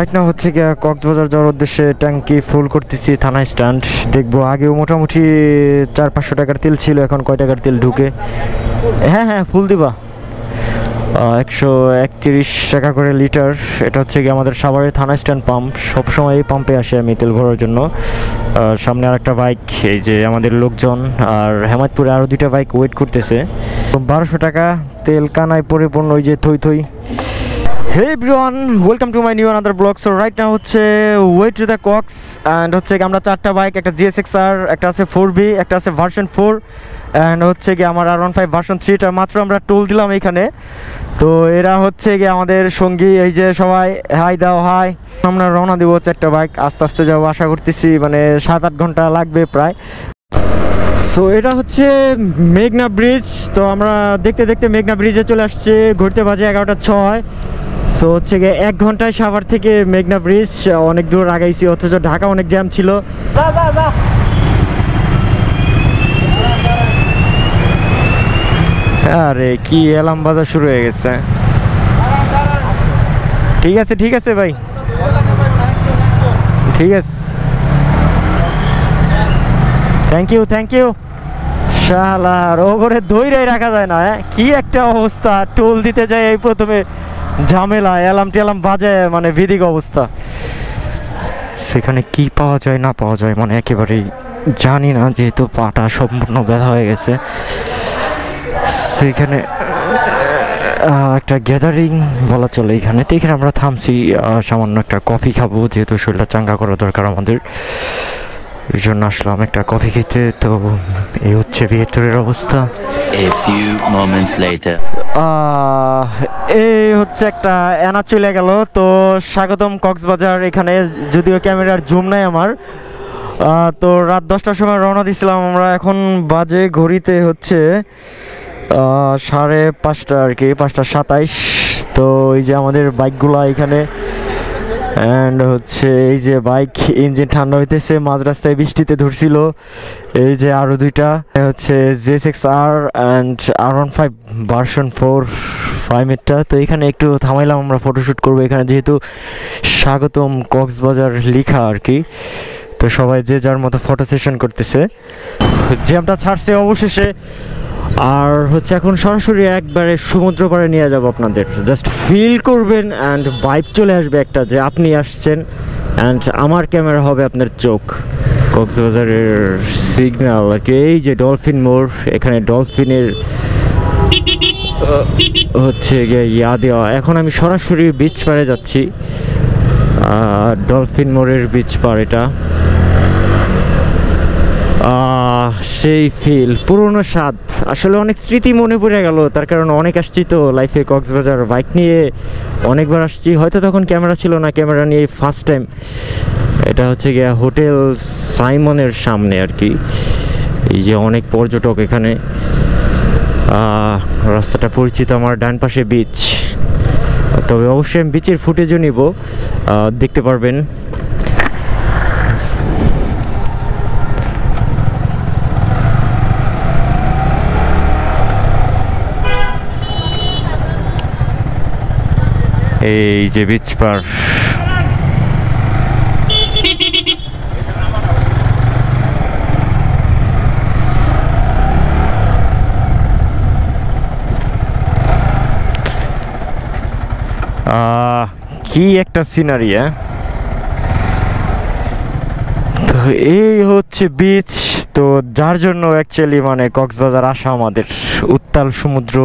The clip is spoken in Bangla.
রাইট না হচ্ছে গিয়া কক্সবাজার যাওয়ার উদ্দেশ্যে ট্যাঙ্কি ফুল করতেছি থানা স্ট্যান্ড। দেখবো আগেও মোটামুটি 400-500 টাকার তেল ছিল, এখন কয় টাকার তেল ঢুকে। হ্যাঁ হ্যাঁ ফুল দিবা, 131 টাকা করে লিটার। এটা হচ্ছে গিয়ে আমাদের সাভারের থানা স্ট্যান্ড পাম্প। সবসময় এই পাম্পে আসে আমি তেল ভরার জন্য। সামনে আর একটা বাইক, এই যে আমাদের লোকজন, আর হেমায়তপুরে আরও 2টা বাইক ওয়েট করতেছে। 1200 টাকা তেল কানায় পরিপূর্ণ, ওই যে থই থই। Hey everyone, welcome to my new another vlog. So right now হচ্ছে way to the Cox and হচ্ছে কি আমরা 4টা বাইক, একটা GSX-R, একটা আছে 4V, একটা আছে ভার্সন 4 and হচ্ছে কি আমার R15 ভার্সন 3টা মাত্র আমরা টোল দিলাম এখানে। তো এরা হচ্ছে কি আমাদের সঙ্গী, এই যে সবাই হাই দাও হাই। আমরা রওনা দিব 4টা বাইক, আস্তে আস্তে যাবো আশা করতেছি, মানে 7-8 ঘন্টা লাগবে প্রায়। সো এটা হচ্ছে মেঘনা ব্রিজ। তো আমরা দেখতে দেখতে মেঘনা ব্রিজে চলে আসছে, ঘুরতে বাজে 11:06। সো হচ্ছে গিয়ে 1 ঘন্টায় সাভার থেকে মেঘনা ব্রিজ, অনেক দূর আগাইছি, অথচ ঢাকা অনেক জ্যাম ছিল। আরে কি এলাম বাজার শুরু হয়ে গেছে। ঠিক আছে ঠিক আছে ভাই, ঠিক আছে, থ্যাংক ইউ থ্যাংক ইউ। শালার ও করে ধৈর্যই রাখা যায় না, কি একটা অবস্থা। টোল দিতে যায় এই প্রথমে ঝামেলা, অ্যালার্ম টেলার্ম বাজে, মানে ভিদিক অবস্থা। সেখানে কি পাওয়া যায় না পাওয়া যায় মানে একেবারেই জানি না, যেহেতু পাটা সম্পূর্ণ ব্যথা হয়ে গেছে। সেখানে একটা গ্যাদারিং বলা চলে এখানে। তো এখানে আমরা থামছি, সামান্য একটা কফি খাবো, যেহেতু শরীরটা চাঙ্গা করা দরকার আমাদের, এই জন্য আসলাম একটা কফি খেতে। তো এই হচ্ছে ভিতরের অবস্থা। এই হচ্ছে একটা এনা চলে গেল। তো স্বাগতম কক্সবাজার। এখানে যদিও ক্যামেরার জুম নাই আমার। তো রাত 10টার সময় রওনা দিছিলাম আমরা, এখন বাজে ঘড়িতে হচ্ছে 5:30 আর কি, 5:27। তো এই যে আমাদের বাইকগুলো এখানে, অ্যান্ড হচ্ছে এই যে বাইক ইঞ্জিন ঠান্ডা হইতেছে, মাঝ রাস্তায় বৃষ্টিতে ধরছিল। এই যে আরও 2টা হচ্ছে GSX-R অ্যান্ড R15 ভার্সন 4 5-এরটা। তো এখানে একটু থামাইলাম, আমরা ফটোশ্যুট করবো এখানে, যেহেতু স্বাগতম কক্সবাজার লেখা আর কি। তো সবাই যে যার মতো ফটো সেশন করতেছে। জ্যামটা ছাড়ছে অবশেষে। আর হচ্ছে এখন সরাসরি একবারে সমুদ্র পাড়ে নিয়ে যাব আপনাদের, জাস্ট ফিল করবেন অ্যান্ড ভাইব চলে আসবে একটা, যে আপনি আসছেন অ্যান্ড আমার ক্যামেরা হবে আপনার চোখ। কক্সবাজারের সিগন্যাল আর কি, এই যে ডলফিন মোড়, এখানে ডলফিনের হচ্ছে গিয়ে ইয়া দেওয়া। এখন আমি সরাসরি বিচ পাড়ে যাচ্ছি, ডলফিন মোড়ের বিচ পাড় এটা। সেই ফিল, পুরনো স্বাদ, আসলে অনেক স্মৃতি মনে পড়ে গেল। তার কারণ অনেক আসছি তো লাইফে কক্সবাজার, বাইক নিয়ে অনেকবার আসছি। হয়তো তখন ক্যামেরা ছিল না, ক্যামেরা নিয়ে ফার্স্ট টাইম। এটা হচ্ছে গিয়া হোটেল সাইমনের সামনে আর কি। এই যে অনেক পর্যটক এখানে। রাস্তাটা পরিচিত আমার, ডান পাশে বিচ। তবে অবশ্যই আমি বিচের ফুটেজও নিব, দেখতে পারবেন। এই যে বিচ পার, কি একটা সিনারি। তো এই হচ্ছে বিচ। তো যার জন্য অ্যাকচুয়ালি মানে কক্সবাজার আসা আমাদের, উত্তাল সমুদ্র।